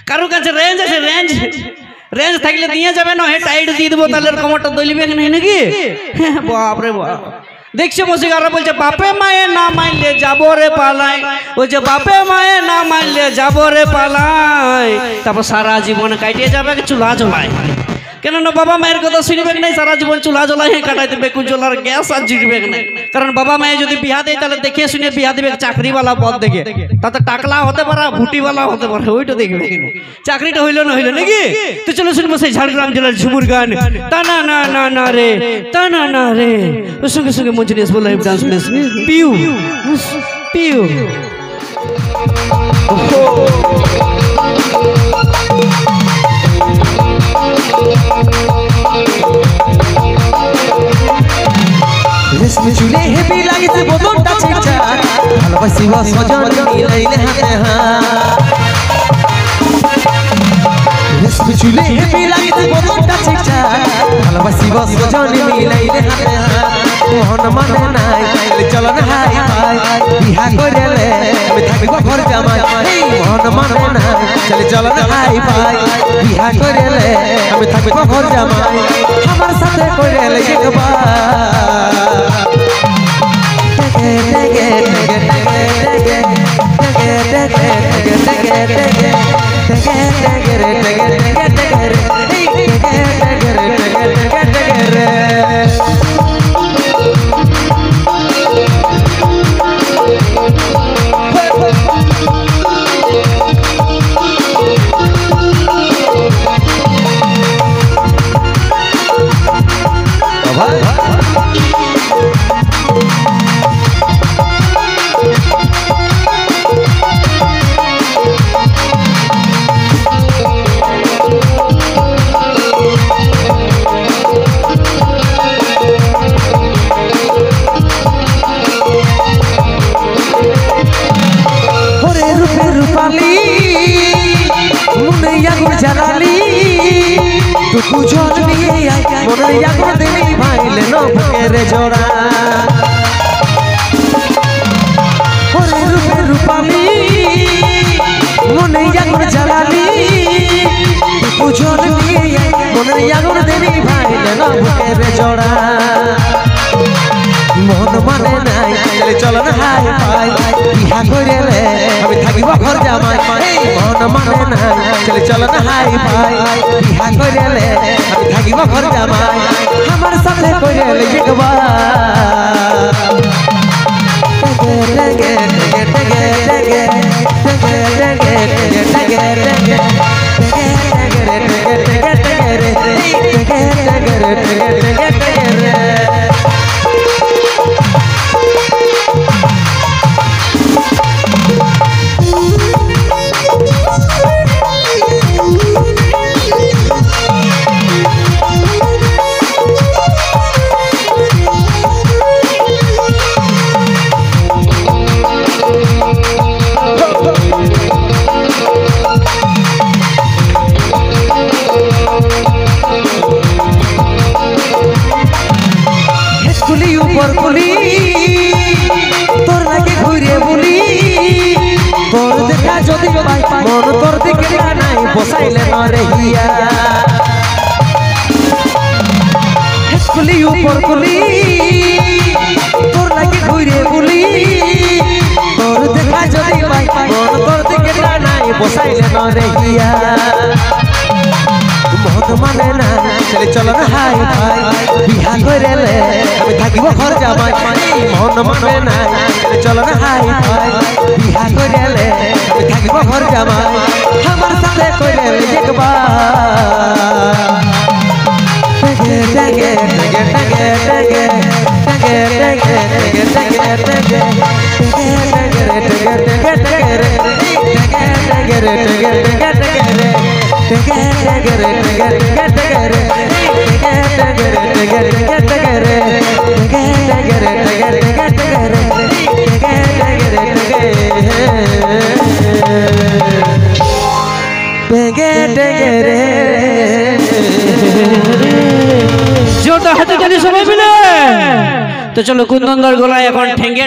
কারো কাছে রেঞ্জ আছে, রেঞ্জ রেঞ্জ থাকলে দিয়ে যাবে না, হে টাইট দিয়ে দেবো, তাহলে কমরটা দলিবে নেই নাকি? বাপরে বাপ, দেখছে বসে আর বলছে বাপে মায়ে না মানলে যাবো রে পালাই, বলছে বাপে মায়ে না মানলে যাবো রে পালাই। তারপর সারা জীবন কাটিয়ে যাবে চুলা জ্বলায়, কেননা বাবা মায়ের কথা শুনবে নাই, সারা জীবন চুলা জ্বলাই কাটাই দেবে, কুজলার গ্যাস আর জিটবে না। কারণ বাবা মায়ে যদি বিয়া দেয় তাহলে দেখে শুনে বিয়া দেবে, চাকরিওয়ালা পদ দেখে, তাতে টাকলা হতে পারে ভুটিওয়ালা হতে পারে, ওইটা দেখবে, চাকরিটা হইলো না হইলো নাকি? তো চলো শুনবো সেই ঝাড়গ্রাম জেলার ঝুমুর গান, তা না না না না রে, তা না না রে। ওর সঙ্গে সঙ্গে মঞ্চে নিয়ে আসবো লাইভ ডান্স পিউ পিউ। রেশমি চুলে হেবি লাগিছে বদনটা ছিঁচা, ভালোবাসিব সজন মিলাইলে হাতে হাত। রেশমি চুলে হেবি লাগিছে বদনটা ছিঁচা, ভালোবাসিব সজন মিলাইলে হাতে হাত। মন মানে নাই চলো না হাই হাই, বিহা করেলে আমি থাকিব ঘর জামাই। মন মানে নাই চলো না হাই হাই, বিহা করেলে আমি থাকিব ঘর জামাই। আমার সাথে করেলে একবার জোড়া রূপালি মনে আগুন জ্বালালি, পুজোর নিয়ে মনে আগুন দেবী ভাইলে না বুকের জোড়া। মন মানে নাই চলো না হাই হাই, বিহা করেলে আমি থাকিব ঘর জামাই। মন মানে নাই চলো না হাই হাই, বিহা করেলে আমি থাকিব ঘর জামাই। আমার সাথে করেলে একবার তোর লাগে ঘুরে বলি, তোর দেখা যদি পাই মন তোর দিকে নাই বসাইলে নরে হিয়া। কুলি উপর কুলি তোর লাগে ঘুরে বলি, তোর দেখা যদি পাই মন তোর দিকে নাই বসাইলে নরে হিয়া। মন মানে না চলো না হাই হাই, বিহা করেলে আমি থাকিব ঘর জামাই। মন মানে না চলো না হাই হাই, বিহা করেলে আমি থাকিব ঘর জামাই। আমার সাথে করেলে একবার जोरदार हाथे ताली सबाई मिले। तो चलो कुंदनदार गलाय এখন ঠেঙ্গে